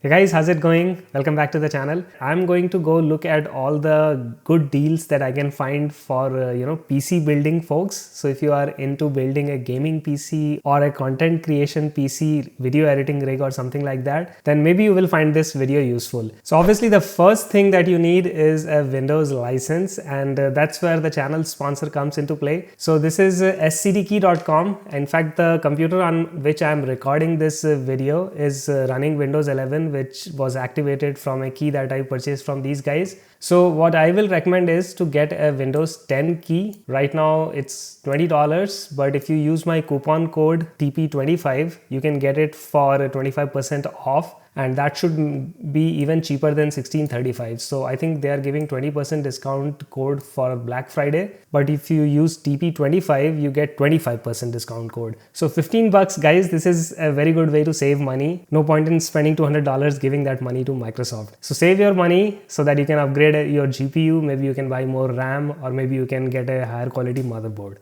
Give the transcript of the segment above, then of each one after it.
Hey guys, how's it going? Welcome back to the channel. I'm going to go look at all the good deals that I can find for PC building folks. So if you are into building a gaming PC or a content creation PC, video editing rig or something like that, then maybe you will find this video useful. So obviously the first thing that you need is a Windows license, and that's where the channel sponsor comes into play. So this is scdkey.com. In fact, the computer on which I'm recording this video is running Windows 11, which was activated from a key that I purchased from these guys. So what I will recommend is to get a Windows 10 key. Right now it's $20, but if you use my coupon code TP25, you can get it for 25% off. And that should be even cheaper than $1635. So I think they are giving 20% discount code for Black Friday. But if you use TP25, you get 25% discount code. So $15 guys, this is a very good way to save money. No point in spending $200 giving that money to Microsoft. So save your money so that you can upgrade your GPU. Maybe you can buy more RAM, or maybe you can get a higher quality motherboard.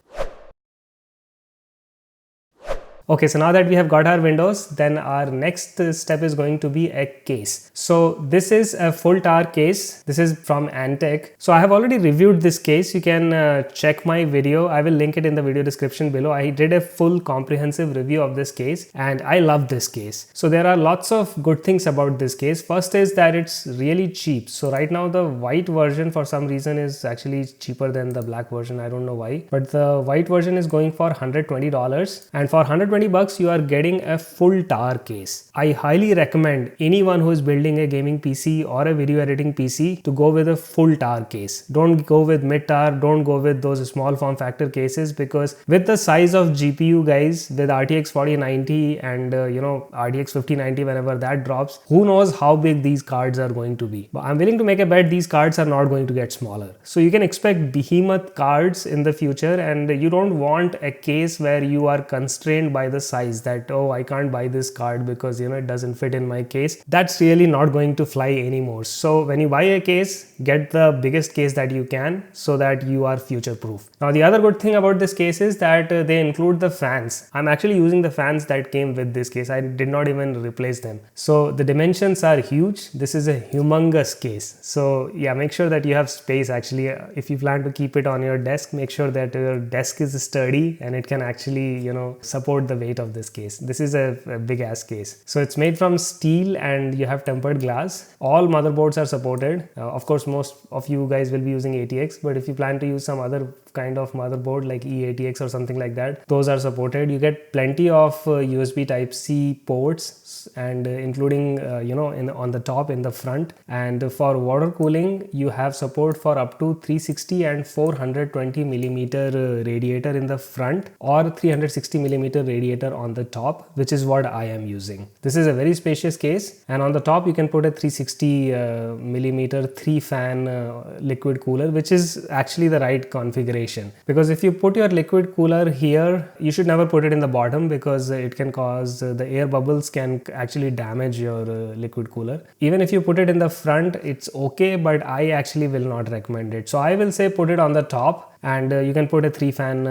Okay, so now that we have got our Windows, then our next step is going to be a case. So this is a full tower case. This is from Antec. So I have already reviewed this case. You can check my video. I will link it in the video description below. I did a full comprehensive review of this case and I love this case. So there are lots of good things about this case. First is that it's really cheap. So right now the white version for some reason is actually cheaper than the black version. I don't know why, but the white version is going for $120, and for $120 you are getting a full tower case. I highly recommend anyone who is building a gaming PC or a video editing PC to go with a full tower case. Don't go with mid tower, don't go with those small form factor cases, because with the size of GPU guys, with RTX 4090 and RTX 5090, whenever that drops, who knows how big these cards are going to be. But I'm willing to make a bet these cards are not going to get smaller. So you can expect behemoth cards in the future, and you don't want a case where you are constrained by the size that, oh, I can't buy this card because it doesn't fit in my case. That's really not going to fly anymore. So when you buy a case, get the biggest case that you can so that you are future proof. Now the other good thing about this case is that they include the fans. I'm actually using the fans that came with this case. I did not even replace them. So the dimensions are huge. This is a humongous case. So yeah, make sure that you have space. Actually, if you plan to keep it on your desk, make sure that your desk is sturdy and it can actually support the weight of this case. This is a big ass case. So it's made from steel and you have tempered glass. All motherboards are supported. Of course, most of you guys will be using ATX, but if you plan to use some other kind of motherboard like eATX or something like that, those are supported. You get plenty of USB Type-C ports, and including on the top, in the front. And for water cooling, you have support for up to 360 and 420 millimeter radiator in the front, or 360 millimeter radiator on the top, which is what I am using. This is a very spacious case, and on the top you can put a 360 millimeter 3-fan liquid cooler, which is actually the right configuration. Because if you put your liquid cooler here, you should never put it in the bottom, because it can cause the air bubbles can actually damage your liquid cooler. Even if you put it in the front, it's okay, but I actually will not recommend it. So I will say put it on the top, and you can put a 3-fan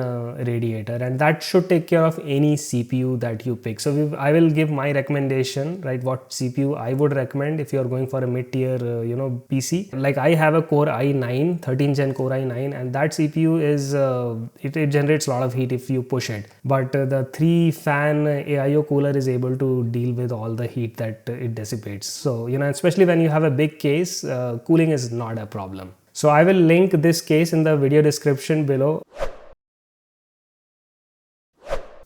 radiator, and that should take care of any CPU that you pick. So I will give my recommendation, right? What CPU I would recommend if you are going for a mid-tier PC. Like I have a Core i9, 13th gen Core i9, and that CPU is it generates a lot of heat if you push it, but the 3-fan AIO cooler is able to deal with all the heat that it dissipates. So especially when you have a big case, cooling is not a problem. So I will link this case in the video description below.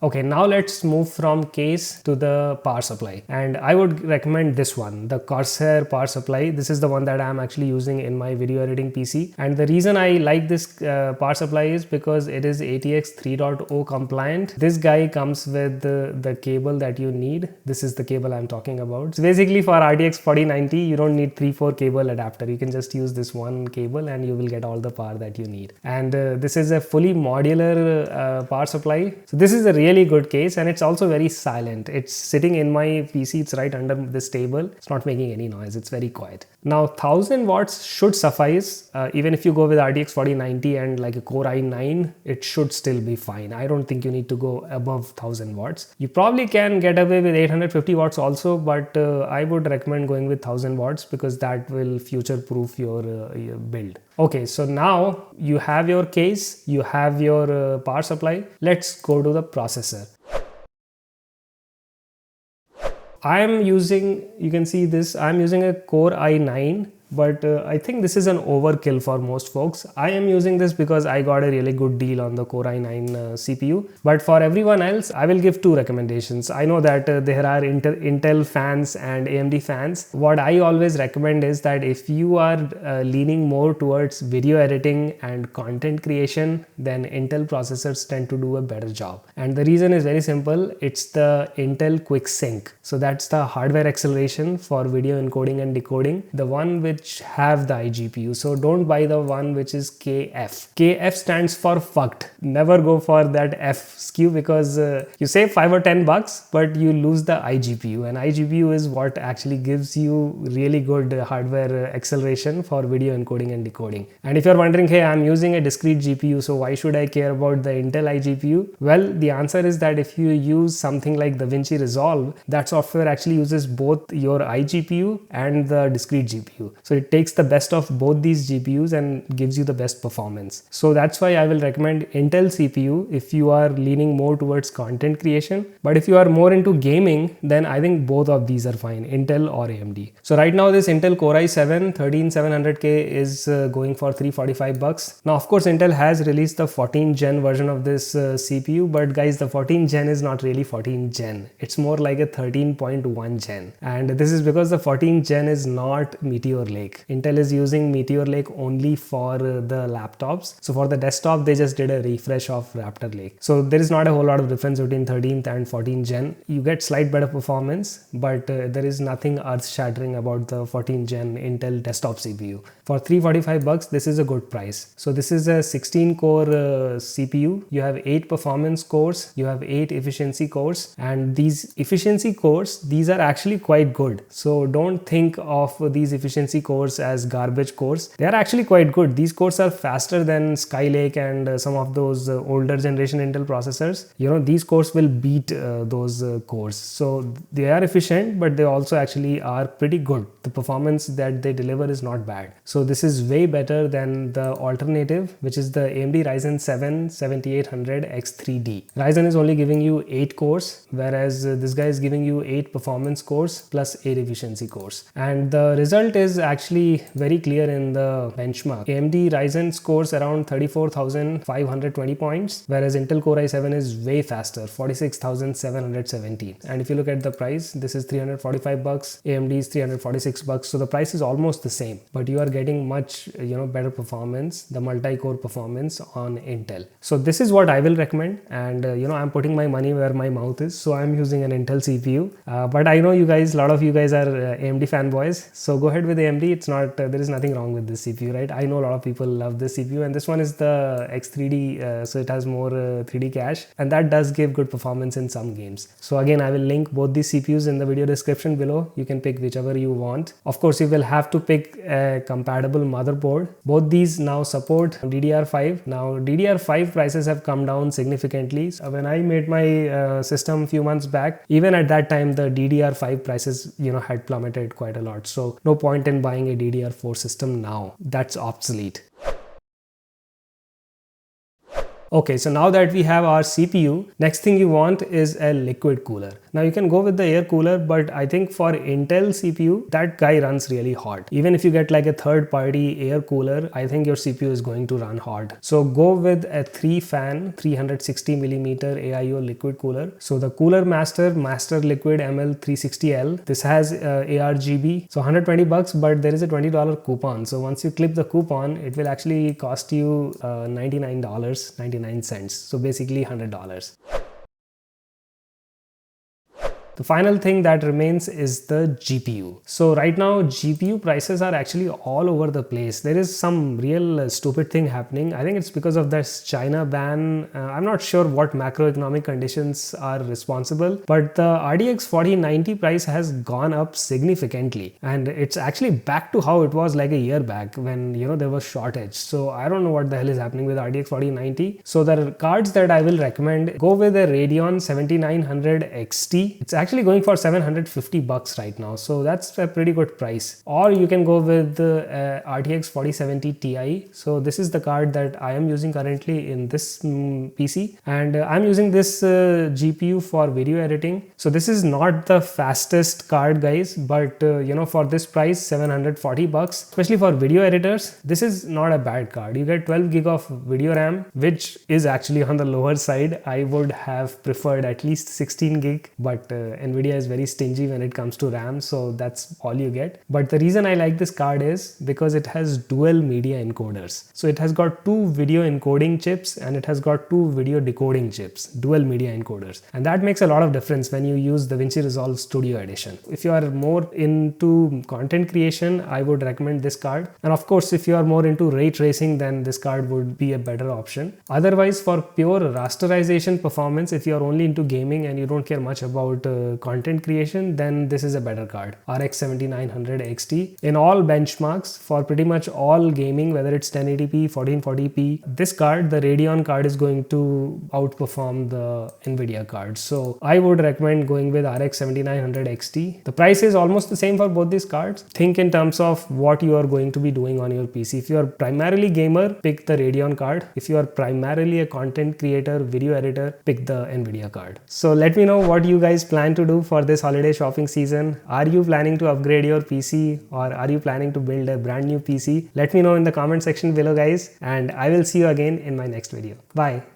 Okay, now let's move from case to the power supply, and I would recommend this one, the Corsair power supply. This is the one that I am actually using in my video editing PC, and the reason I like this power supply is because it is ATX 3.0 compliant. This guy comes with the cable that you need. This is the cable I'm talking about. So basically for RTX 4090, you don't need 3-4 cable adapter. You can just use this one cable and you will get all the power that you need. And this is a fully modular power supply. So this is a really really good case, and it's also very silent. It's sitting in my PC, it's right under this table. It's not making any noise, it's very quiet. Now 1000 watts should suffice. Even if you go with RTX 4090 and like a Core i9, it should still be fine. I don't think you need to go above 1000 watts. You probably can get away with 850 watts also, but I would recommend going with 1000 watts because that will future proof your build. Okay, so now you have your case, you have your power supply. Let's go to the processor. I am using, you can see this, I'm using a Core i9, but I think this is an overkill for most folks. I am using this because I got a really good deal on the Core i9 CPU. But for everyone else, I will give two recommendations. I know that there are Intel fans and AMD fans. What I always recommend is that if you are leaning more towards video editing and content creation, then Intel processors tend to do a better job. And the reason is very simple. It's the Intel QuickSync. So that's the hardware acceleration for video encoding and decoding. The one which have the iGPU. So don't buy the one which is KF. KF stands for fucked. Never go for that F SKU because you save $5 or $10, but you lose the iGPU. And iGPU is what actually gives you really good hardware acceleration for video encoding and decoding. And if you're wondering, hey, I'm using a discrete GPU, so why should I care about the Intel iGPU? Well, the answer is that if you use something like DaVinci Resolve, that software actually uses both your iGPU and the discrete GPU. So it takes the best of both these GPUs and gives you the best performance. So that's why I will recommend Intel CPU if you are leaning more towards content creation. But if you are more into gaming, then I think both of these are fine, Intel or AMD. So right now this Intel Core i7 13700K is going for $345. Now of course Intel has released the 14 gen version of this CPU, but guys, the 14 gen is not really 14 gen. It's more like a 13.1 gen. And this is because the 14 gen is not Meteor Lake. Intel is using Meteor Lake only for the laptops. So for the desktop, they just did a refresh of Raptor Lake. So there is not a whole lot of difference between 13th and 14 gen. You get slight better performance, but there is nothing earth-shattering about the 14 gen Intel desktop CPU. For $345, this is a good price. So this is a 16 core CPU. You have 8 performance cores, you have 8 efficiency cores, and these efficiency cores, these are actually quite good. So don't think of these efficiency cores as garbage cores. They are actually quite good. These cores are faster than Skylake and some of those older generation Intel processors. You know, these cores will beat those cores. So they are efficient, but they also actually are pretty good. The performance that they deliver is not bad. So this is way better than the alternative, which is the AMD Ryzen 7 7800X3D. Ryzen is only giving you 8 cores, whereas this guy is giving you 8 performance cores plus 8 efficiency cores. And the result is actually very clear in the benchmark. AMD Ryzen scores around 34,520 points, whereas Intel Core i7 is way faster, 46,717. And if you look at the price, this is $345, AMD is $346. So the price is almost the same, but you are getting much, better performance, the multi-core performance on Intel. So this is what I will recommend. And I'm putting my money where my mouth is. So I'm using an Intel CPU. But I know you guys, a lot of you guys are AMD fanboys. So go ahead with AMD. It's not, there is nothing wrong with this CPU, right? I know a lot of people love this CPU, and this one is the X3D, so it has more 3D cache, and that does give good performance in some games. So again, I will link both these CPUs in the video description below. You can pick whichever you want. Of course, you will have to pick a compatible motherboard. Both these now support DDR5. Now DDR5 prices have come down significantly. So when I made my system a few months back, even at that time the DDR5 prices had plummeted quite a lot. So no point in buying a DDR4 system now. That's obsolete. Okay, so now that we have our CPU, next thing you want is a liquid cooler. Now you can go with the air cooler, but I think for Intel CPU, that guy runs really hot. Even if you get like a third party air cooler, I think your CPU is going to run hot. So go with a 3-fan 360mm AIO liquid cooler. So the Cooler Master Liquid ML360L, this has ARGB. So $120, but there is a $20 coupon. So once you clip the coupon, it will actually cost you $99.99. So basically $100. The final thing that remains is the GPU. So right now GPU prices are actually all over the place. There is some real stupid thing happening. I think it's because of this China ban. I'm not sure what macroeconomic conditions are responsible, but the RDX 4090 price has gone up significantly, and it's actually back to how it was like a year back when there was shortage. So I don't know what the hell is happening with RDX 4090. So the cards that I will recommend, go with a Radeon 7900 XT. It's actually going for $750 right now, so that's a pretty good price. Or you can go with the RTX 4070 Ti. So this is the card that I am using currently in this PC, and I'm using this GPU for video editing. So this is not the fastest card, guys, but for this price, $740, especially for video editors, this is not a bad card. You get 12 gig of video RAM, which is actually on the lower side. I would have preferred at least 16 gig, but Nvidia is very stingy when it comes to RAM, so that's all you get. But the reason I like this card is because it has dual media encoders. So it has got 2 video encoding chips and it has got 2 video decoding chips, dual media encoders, and that makes a lot of difference when you use DaVinci Resolve Studio Edition. If you are more into content creation, I would recommend this card, and of course if you are more into ray tracing, then this card would be a better option. Otherwise, for pure rasterization performance, if you are only into gaming and you don't care much about content creation, then this is a better card, RX 7900 XT. In all benchmarks for pretty much all gaming, whether it's 1080p, 1440p, this card, the Radeon card, is going to outperform the Nvidia card. So I would recommend going with RX 7900 XT. The price is almost the same for both these cards. Think in terms of what you are going to be doing on your PC. If you are primarily gamer, pick the Radeon card. If you are primarily a content creator, video editor, pick the Nvidia card. So let me know what you guys plan to do for this holiday shopping season. Are you planning to upgrade your PC, or are you planning to build a brand new PC? Let me know in the comment section below, guys, and I will see you again in my next video. Bye.